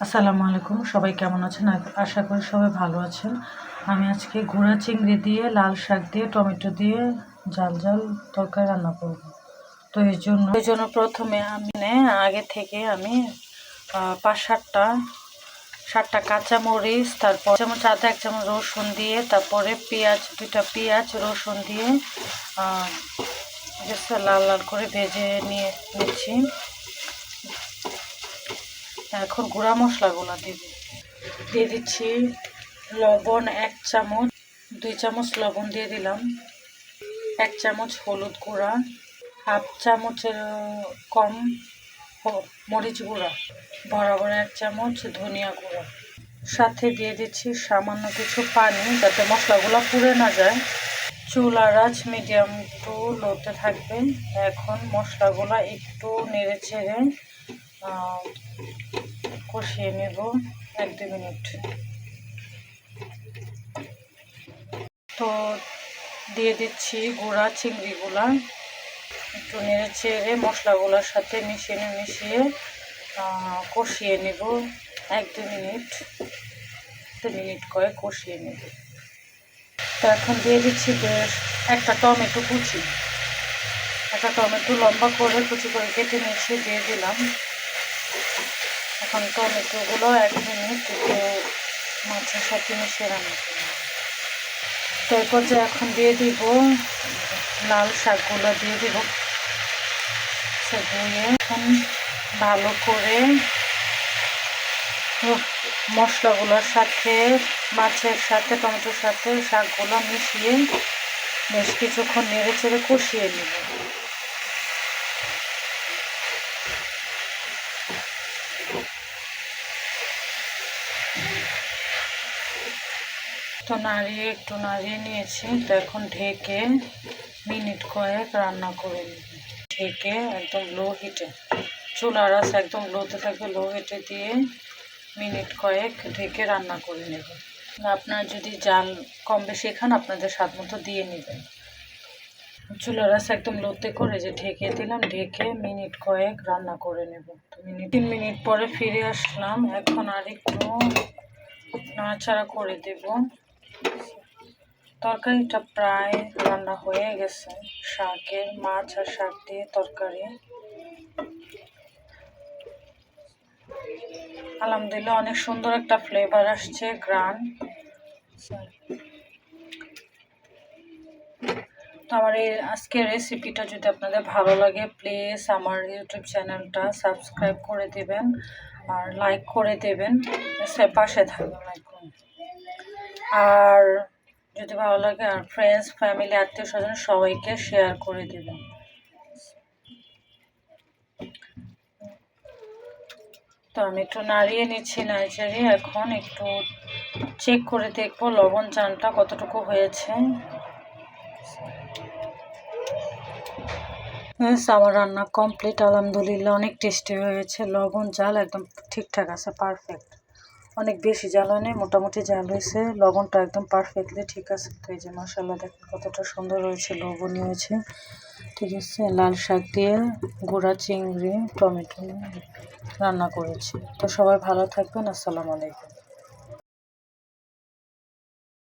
আসসালামু আলাইকুম, সবাই কেমন আছেন? আশা করি সবাই ভালো আছেন। আমি আজকে ঘোড়া চিংড়ি দিয়ে, লাল শাক দিয়ে, টমেটো দিয়ে ঝাল ঝাল তরকারি রান্না করব। তো এর জন্য প্রথমে আগে থেকে আমি 5-7টা কাঁচামরিচ, তারপর চামচ আদা, 1 চামচ রসুন দিয়ে, তারপরে দুইটা পেঁয়াজ রসুন দিয়ে লাল লাল করে ভেজে নিচ্ছি। এখন গুঁড়া মশলাগুলো দিয়ে দিচ্ছি। লবণ 1 চামচ, 2 চামচ লবণ দিয়ে দিলাম, 1 চামচ হলুদ গুঁড়া, 1/2 চামচের কম মরিচ গুঁড়া, বরাবর 1 চামচ ধনিয়া গুঁড়া, সাথে দিয়ে দিচ্ছি সামান্য কিছু পানি যাতে মশলাগুলো পুড়ে না যায়। চুলার আঁচ মিডিয়াম টু লোতে থাকবে। এখন মশলাগুলো একটু নেড়ে ছেড়ে কষিয়ে নেব 1-2 মিনিট। তো দিয়ে দিচ্ছি গুঁড়া চিংড়িগুলা, একটু নেড়ে চেড়ে মশলাগুলোর সাথে মিশিয়ে কষিয়ে নেব 1-2 মিনিট, 2 মিনিট কয়েক কষিয়ে নেব। তো এখন দিয়ে দিচ্ছি একটা টমেটো লম্বা করে কুচি করে কেটে নিচ্ছি, দিয়ে দিলাম। এখন টমেটোগুলো 1 মিনিট একটু মাছের সাথে মিশিয়ে রান্না করব। তারপর এখন দিয়ে দিব লাল শাকগুলো, দিয়ে দিব। ধুয়ে এখন ভালো করে মশলাগুলোর সাথে, মাছের সাথে, টমেটোর সাথে শাকগুলো মিশিয়ে বেশ কিছুক্ষণ নেড়ে চেড়ে কষিয়ে নেব। তো একটু নাড়িয়ে নিয়েছি। তো এখন ঢেকে মিনিট কয়েক রান্না করে নেব। ঢেকে একদম লো হিটে, চুলার আঁচ একদম লোতে থাকবে, লো হিটে দিয়ে মিনিট কয়েক ঢেকে রান্না করে নেব। আপনার যদি জাল কম বেশি খান আপনাদের স্বাদ মতো দিয়ে নেবেন। চুলার আঁচ একদম লোতে করে ঢেকে দিলাম, ঢেকে মিনিট কয়েক রান্না করে নেব। তো 3 মিনিট পরে ফিরে আসলাম। এখন আর একটু নাড়াচাড়া করে দেব। তরকারিটা প্রায় রান্না হয়ে গেছে। মাছ আর শাক দিয়ে তরকারি, আলহামদুলিল্লাহ অনেক সুন্দর একটা ফ্লেভার আসছে, গ্রান। তো আমার এই আজকের রেসিপিটা যদি আপনাদের ভালো লাগে, প্লিজ আমার ইউটিউব চ্যানেলটা সাবস্ক্রাইব করে দেবেন আর লাইক করে দেবেন, পাশে থাকবেন। আর যদি ভালো লাগে আর ফ্রেন্ডস, ফ্যামিলি, আত্মীয় স্বজন সবাইকে শেয়ার করে দেবেন। তো আমি একটু নাড়িয়ে নিচ্ছি, নাড়িয়ে এখন একটু চেক করে দেখবো লবণ চানটা কতটুকু হয়েছে। আমার রান্না কমপ্লিট, আলহামদুলিল্লাহ অনেক টেস্টি হয়েছে। লবণ জাল একদম ঠিকঠাক আছে, পারফেক্ট। অনেক বেশি জাল হয় না, মোটামুটি জাল হয়েছে, লবণটা একদম পারফেক্টলি ঠিক আছে। তো এই যে মশলা দেখেন কতটা সুন্দর হয়েছে, লবণীয় হয়েছে, ঠিক আছে। লাল শাক দিয়ে গুঁড়া চিংড়ি টমেটো রান্না করেছি। তো সবাই ভালো থাকবেন। আসসালামু আলাইকুম।